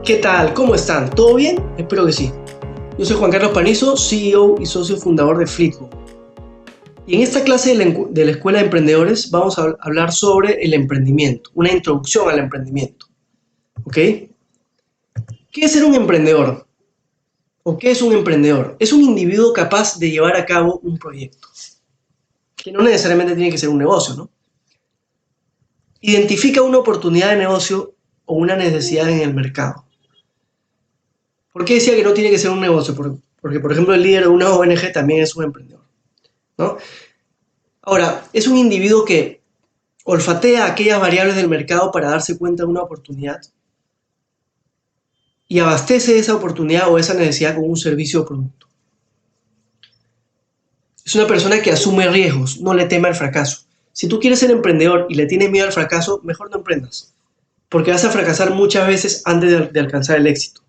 ¿Qué tal? ¿Cómo están? ¿Todo bien? Espero que sí. Yo soy Juan Carlos Panizo, CEO y socio fundador de Flipbook. Y en esta clase de la Escuela de Emprendedores vamos a hablar sobre el emprendimiento, una introducción al emprendimiento. ¿Ok? ¿Qué es ser un emprendedor? ¿O qué es un emprendedor? Es un individuo capaz de llevar a cabo un proyecto, que no necesariamente tiene que ser un negocio, ¿no? Identifica una oportunidad de negocio o una necesidad en el mercado. ¿Por qué decía que no tiene que ser un negocio? Porque, por ejemplo, el líder de una ONG también es un emprendedor, ¿no? Ahora, es un individuo que olfatea aquellas variables del mercado para darse cuenta de una oportunidad y abastece esa oportunidad o esa necesidad con un servicio o producto. Es una persona que asume riesgos, no le teme al fracaso. Si tú quieres ser emprendedor y le tienes miedo al fracaso, mejor no emprendas, porque vas a fracasar muchas veces antes de alcanzar el éxito.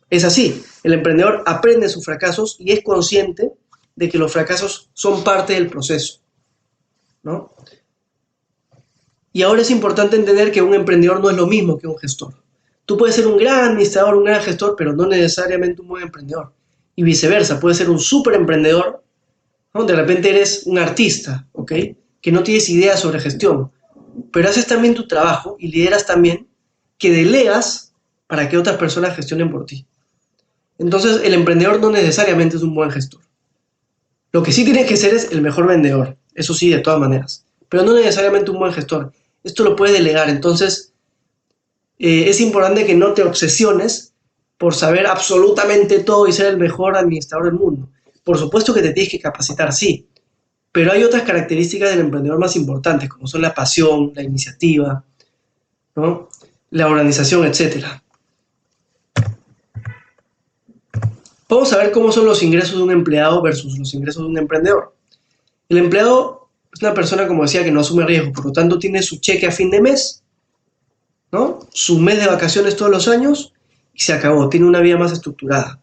Es así, el emprendedor aprende sus fracasos y es consciente de que los fracasos son parte del proceso, ¿no? Y ahora es importante entender que un emprendedor no es lo mismo que un gestor. Tú puedes ser un gran administrador, un gran gestor, pero no necesariamente un buen emprendedor. Y viceversa, puedes ser un súper emprendedor, ¿no? De repente eres un artista, ¿ok? Que no tienes idea sobre gestión, pero haces también tu trabajo y lideras también, que delegas para que otras personas gestionen por ti. Entonces, el emprendedor no necesariamente es un buen gestor. Lo que sí tienes que ser es el mejor vendedor, eso sí, de todas maneras, pero no necesariamente un buen gestor. Esto lo puedes delegar, entonces es importante que no te obsesiones por saber absolutamente todo y ser el mejor administrador del mundo. Por supuesto que te tienes que capacitar, sí, pero hay otras características del emprendedor más importantes, como son la pasión, la iniciativa, ¿no? La organización, etcétera. Vamos a ver cómo son los ingresos de un empleado versus los ingresos de un emprendedor. El empleado es una persona, como decía, que no asume riesgo, por lo tanto tiene su cheque a fin de mes, ¿no? Su mes de vacaciones todos los años y se acabó, tiene una vida más estructurada.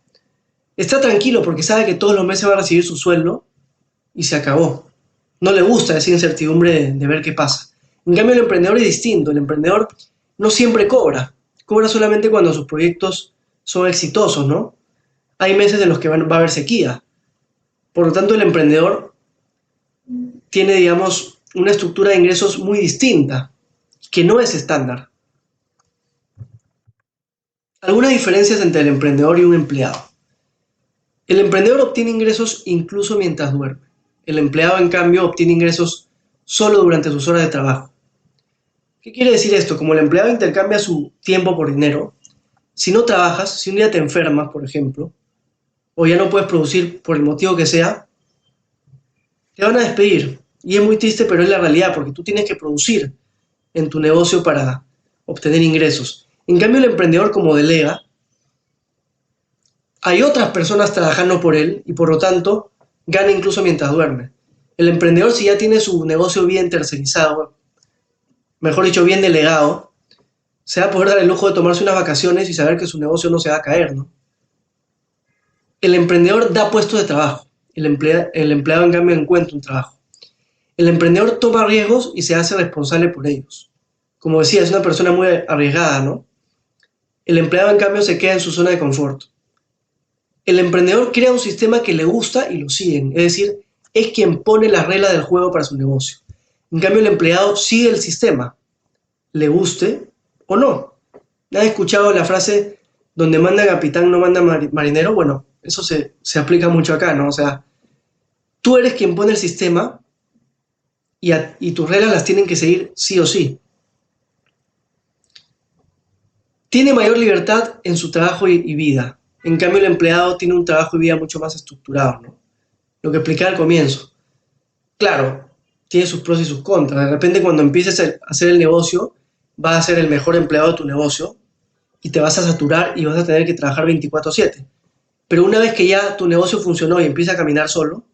Está tranquilo porque sabe que todos los meses va a recibir su sueldo y se acabó. No le gusta esa incertidumbre de ver qué pasa. En cambio, el emprendedor es distinto. El emprendedor no siempre cobra. Cobra solamente cuando sus proyectos son exitosos, ¿no? Hay meses en los que va a haber sequía. Por lo tanto, el emprendedor tiene, digamos, una estructura de ingresos muy distinta, que no es estándar. Algunas diferencias entre el emprendedor y un empleado. El emprendedor obtiene ingresos incluso mientras duerme. El empleado, en cambio, obtiene ingresos solo durante sus horas de trabajo. ¿Qué quiere decir esto? Como el empleado intercambia su tiempo por dinero, si no trabajas, si un día te enfermas, por ejemplo, o ya no puedes producir por el motivo que sea, te van a despedir. Y es muy triste, pero es la realidad, porque tú tienes que producir en tu negocio para obtener ingresos. En cambio, el emprendedor, como delega, hay otras personas trabajando por él y por lo tanto gana incluso mientras duerme. El emprendedor, si ya tiene su negocio bien tercerizado, mejor dicho, bien delegado, se va a poder dar el lujo de tomarse unas vacaciones y saber que su negocio no se va a caer, ¿no? El emprendedor da puestos de trabajo, el empleado en cambio encuentra un trabajo. El emprendedor toma riesgos y se hace responsable por ellos. Como decía, es una persona muy arriesgada, ¿no? El empleado en cambio se queda en su zona de confort. El emprendedor crea un sistema que le gusta y lo siguen, es decir, es quien pone las reglas del juego para su negocio. En cambio, el empleado sigue el sistema, le guste o no. ¿Has escuchado la frase donde manda capitán no manda marinero? Bueno, eso se aplica mucho acá, ¿no? O sea, tú eres quien pone el sistema y tus reglas las tienen que seguir sí o sí. Tiene mayor libertad en su trabajo y vida. En cambio, el empleado tiene un trabajo y vida mucho más estructurado, ¿no? Lo que explicaba al comienzo. Claro, tiene sus pros y sus contras. De repente, cuando empieces a hacer el negocio, vas a ser el mejor empleado de tu negocio y te vas a saturar y vas a tener que trabajar 24/7. Pero una vez que ya tu negocio funcionó y empieza a caminar solo,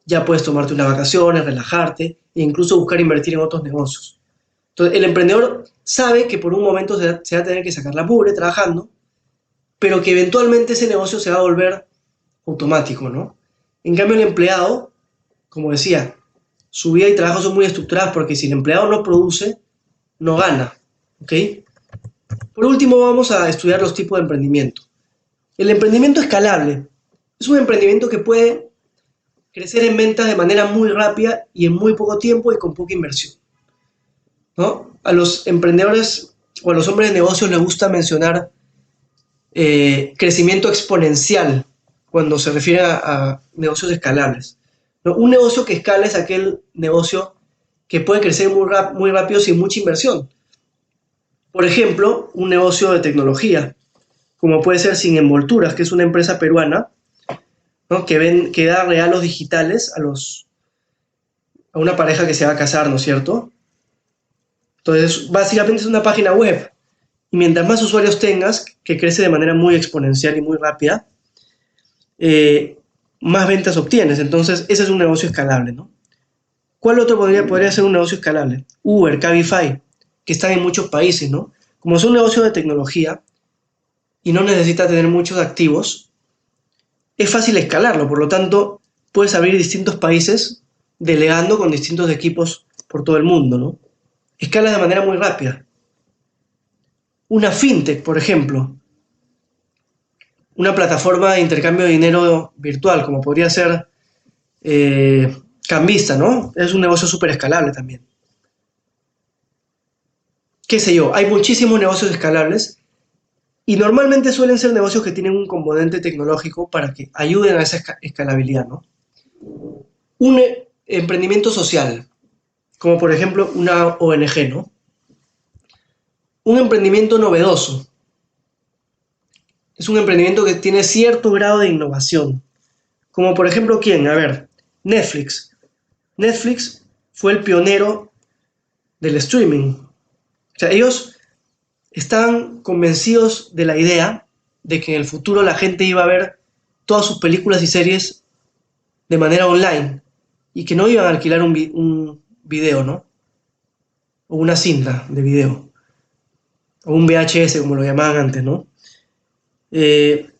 ya puedes tomarte unas vacaciones, relajarte e incluso buscar invertir en otros negocios. Entonces, el emprendedor sabe que por un momento se va a tener que sacar la mugre trabajando, pero que eventualmente ese negocio se va a volver automático, ¿no? En cambio, el empleado, como decía, su vida y trabajo son muy estructuradas porque si el empleado no produce, no gana, ¿ok? Por último, vamos a estudiar los tipos de emprendimiento. El emprendimiento escalable es un emprendimiento que puede crecer en ventas de manera muy rápida y en muy poco tiempo y con poca inversión, ¿no? A los emprendedores o a los hombres de negocios les gusta mencionar crecimiento exponencial cuando se refiere a negocios escalables, ¿no? Un negocio que escala es aquel negocio que puede crecer muy rápido sin mucha inversión. Por ejemplo, un negocio de tecnología, como puede ser Sin Envolturas, que es una empresa peruana, ¿no? Que da regalos digitales a una pareja que se va a casar, ¿no es cierto? Entonces, básicamente es una página web. Y mientras más usuarios tengas, que crece de manera muy exponencial y muy rápida, eh, más ventas obtienes. Entonces, ese es un negocio escalable, ¿no? ¿Cuál otro podría ser un negocio escalable? Uber, Cabify, que están en muchos países, ¿no? Como es un negocio de tecnología y no necesita tener muchos activos, es fácil escalarlo. Por lo tanto, puedes abrir distintos países delegando con distintos equipos por todo el mundo, ¿no? Escala de manera muy rápida. Una fintech, por ejemplo, una plataforma de intercambio de dinero virtual, como podría ser Cambista, ¿no? Es un negocio súper escalable también. Qué sé yo, hay muchísimos negocios escalables y normalmente suelen ser negocios que tienen un componente tecnológico para que ayuden a esa escalabilidad, ¿no? Un emprendimiento social, como por ejemplo una ONG, ¿no? Un emprendimiento novedoso, es un emprendimiento que tiene cierto grado de innovación, como por ejemplo, ¿quién? A ver, Netflix. Netflix fue el pionero del streaming. O sea, ellos estaban convencidos de la idea de que en el futuro la gente iba a ver todas sus películas y series de manera online y que no iban a alquilar un video, ¿no? O una cinta de video, o un VHS, como lo llamaban antes, ¿no? Eh,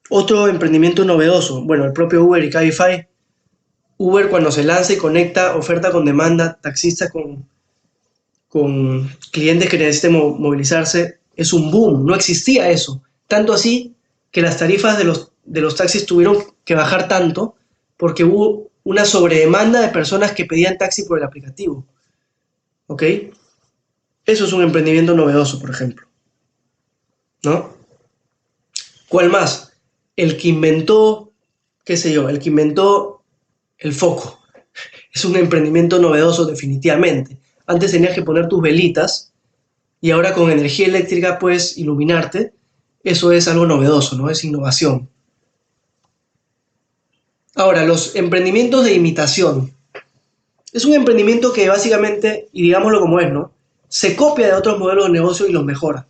Otro emprendimiento novedoso, bueno, el propio Uber y Cabify. Uber cuando se lanza y conecta oferta con demanda, taxistas con clientes que necesiten movilizarse, es un boom, no existía eso. Tanto así que las tarifas de los taxis tuvieron que bajar tanto porque hubo una sobredemanda de personas que pedían taxi por el aplicativo. ¿Ok? Eso es un emprendimiento novedoso, por ejemplo. ¿No? ¿Cuál más? El que inventó, qué sé yo, el que inventó el foco. Es un emprendimiento novedoso definitivamente. Antes tenías que poner tus velitas y ahora con energía eléctrica puedes iluminarte. Eso es algo novedoso, ¿no? Es innovación. Ahora, los emprendimientos de imitación. Es un emprendimiento que básicamente, y digámoslo como es, ¿no? Se copia de otros modelos de negocio y los mejora.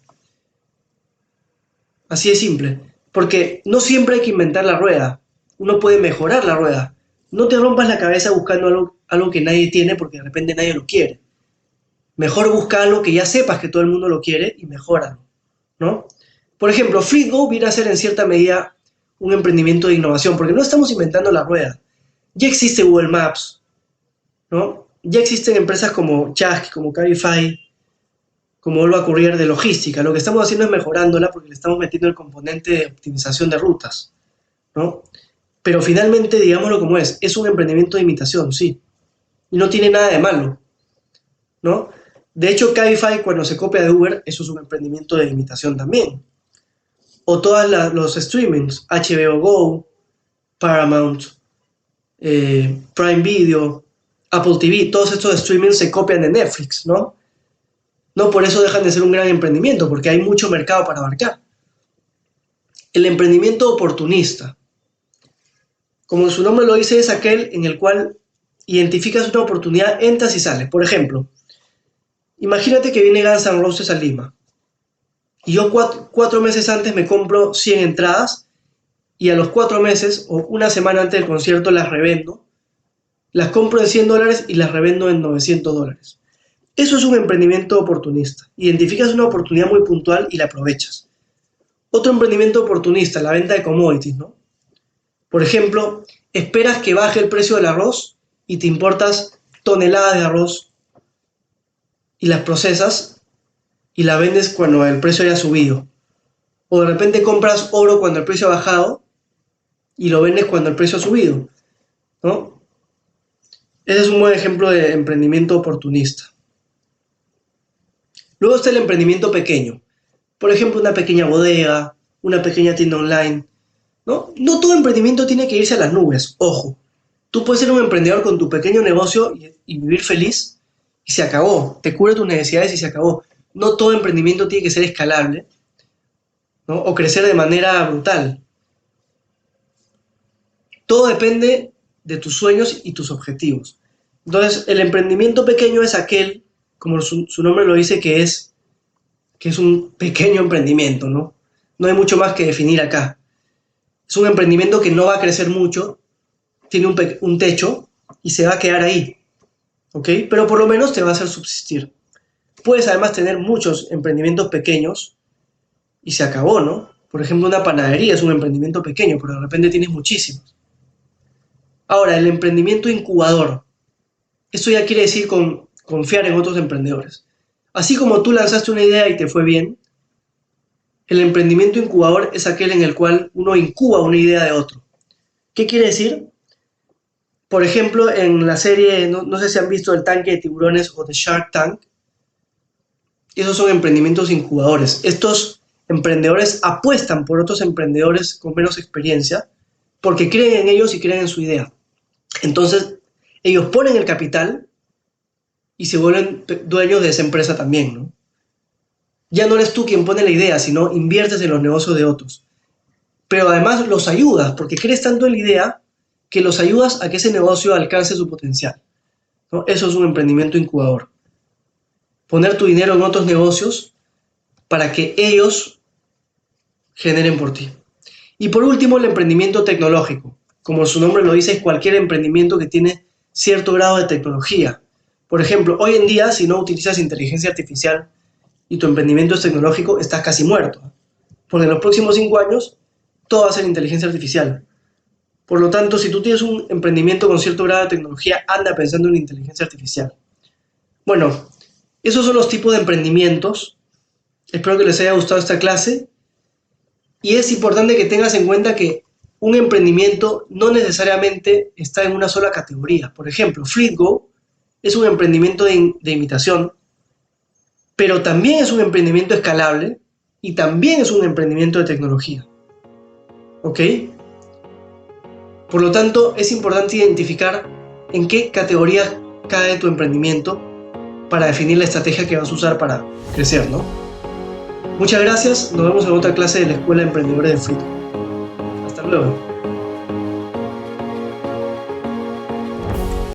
Así de simple. Porque no siempre hay que inventar la rueda. Uno puede mejorar la rueda. No te rompas la cabeza buscando algo que nadie tiene porque de repente nadie lo quiere. Mejor busca algo que ya sepas que todo el mundo lo quiere y mejóralo, ¿no? Por ejemplo, FleetGo viene a ser en cierta medida un emprendimiento de innovación, porque no estamos inventando la rueda. Ya existe Google Maps, ¿no? Ya existen empresas como Chasqui, como Cabify, como Olva Courier de logística. Lo que estamos haciendo es mejorándola porque le estamos metiendo el componente de optimización de rutas, ¿no? Pero finalmente, digámoslo como es un emprendimiento de imitación, sí. Y no tiene nada de malo, ¿no? De hecho, Cabify, cuando se copia de Uber, eso es un emprendimiento de imitación también. O todos los streamings, HBO Go, Paramount, Prime Video, Apple TV, todos estos streamings se copian de Netflix, ¿no? No por eso dejan de ser un gran emprendimiento, porque hay mucho mercado para abarcar. El emprendimiento oportunista, como su nombre lo dice, es aquel en el cual identificas una oportunidad, entras y sales. Por ejemplo, imagínate que viene Guns N' Roses a Lima y yo 4 meses antes me compro 100 entradas y a los 4 meses o una semana antes del concierto las revendo, las compro en $100 y las revendo en $900. Eso es un emprendimiento oportunista. Identificas una oportunidad muy puntual y la aprovechas. Otro emprendimiento oportunista, la venta de commodities, ¿no? Por ejemplo, esperas que baje el precio del arroz y te importas toneladas de arroz y las procesas y la vendes cuando el precio haya subido. O de repente compras oro cuando el precio ha bajado y lo vendes cuando el precio ha subido, ¿no? Ese es un buen ejemplo de emprendimiento oportunista. Luego está el emprendimiento pequeño. Por ejemplo, una pequeña bodega, una pequeña tienda online, ¿no? No todo emprendimiento tiene que irse a las nubes, ojo. Tú puedes ser un emprendedor con tu pequeño negocio y vivir feliz y se acabó. Te cubre tus necesidades y se acabó. No todo emprendimiento tiene que ser escalable, ¿no? O crecer de manera brutal. Todo depende de tus sueños y tus objetivos. Entonces, el emprendimiento pequeño es aquel, como su nombre lo dice, que es un pequeño emprendimiento, ¿no? No hay mucho más que definir acá. Es un emprendimiento que no va a crecer mucho, tiene un techo y se va a quedar ahí, ¿ok? Pero por lo menos te va a hacer subsistir. Puedes además tener muchos emprendimientos pequeños y se acabó, ¿no? Por ejemplo, una panadería es un emprendimiento pequeño, pero de repente tienes muchísimos. Ahora, el emprendimiento incubador. Esto ya quiere decir confiar en otros emprendedores. Así como tú lanzaste una idea y te fue bien, el emprendimiento incubador es aquel en el cual uno incuba una idea de otro. ¿Qué quiere decir? Por ejemplo, en la serie, no sé si han visto El Tanque de Tiburones o The Shark Tank, esos son emprendimientos incubadores. Estos emprendedores apuestan por otros emprendedores con menos experiencia porque creen en ellos y creen en su idea. Entonces, ellos ponen el capital y se vuelven dueños de esa empresa también, ¿no? Ya no eres tú quien pone la idea, sino inviertes en los negocios de otros. Pero además los ayudas, porque crees tanto en la idea que los ayudas a que ese negocio alcance su potencial, ¿no? Eso es un emprendimiento incubador. Poner tu dinero en otros negocios para que ellos generen por ti. Y por último, el emprendimiento tecnológico. Como su nombre lo dice, es cualquier emprendimiento que tiene cierto grado de tecnología. Por ejemplo, hoy en día, si no utilizas inteligencia artificial y tu emprendimiento es tecnológico, estás casi muerto. Porque en los próximos 5 años, todo va a ser inteligencia artificial. Por lo tanto, si tú tienes un emprendimiento con cierto grado de tecnología, anda pensando en inteligencia artificial. Bueno, esos son los tipos de emprendimientos. Espero que les haya gustado esta clase. Y es importante que tengas en cuenta que un emprendimiento no necesariamente está en una sola categoría. Por ejemplo, FleetGo es un emprendimiento de imitación, pero también es un emprendimiento escalable y también es un emprendimiento de tecnología. ¿Ok? Por lo tanto, es importante identificar en qué categoría cae tu emprendimiento para definir la estrategia que vas a usar para crecer, ¿no? Muchas gracias, nos vemos en otra clase de la Escuela de Emprendedores de FleetGo. Hasta luego.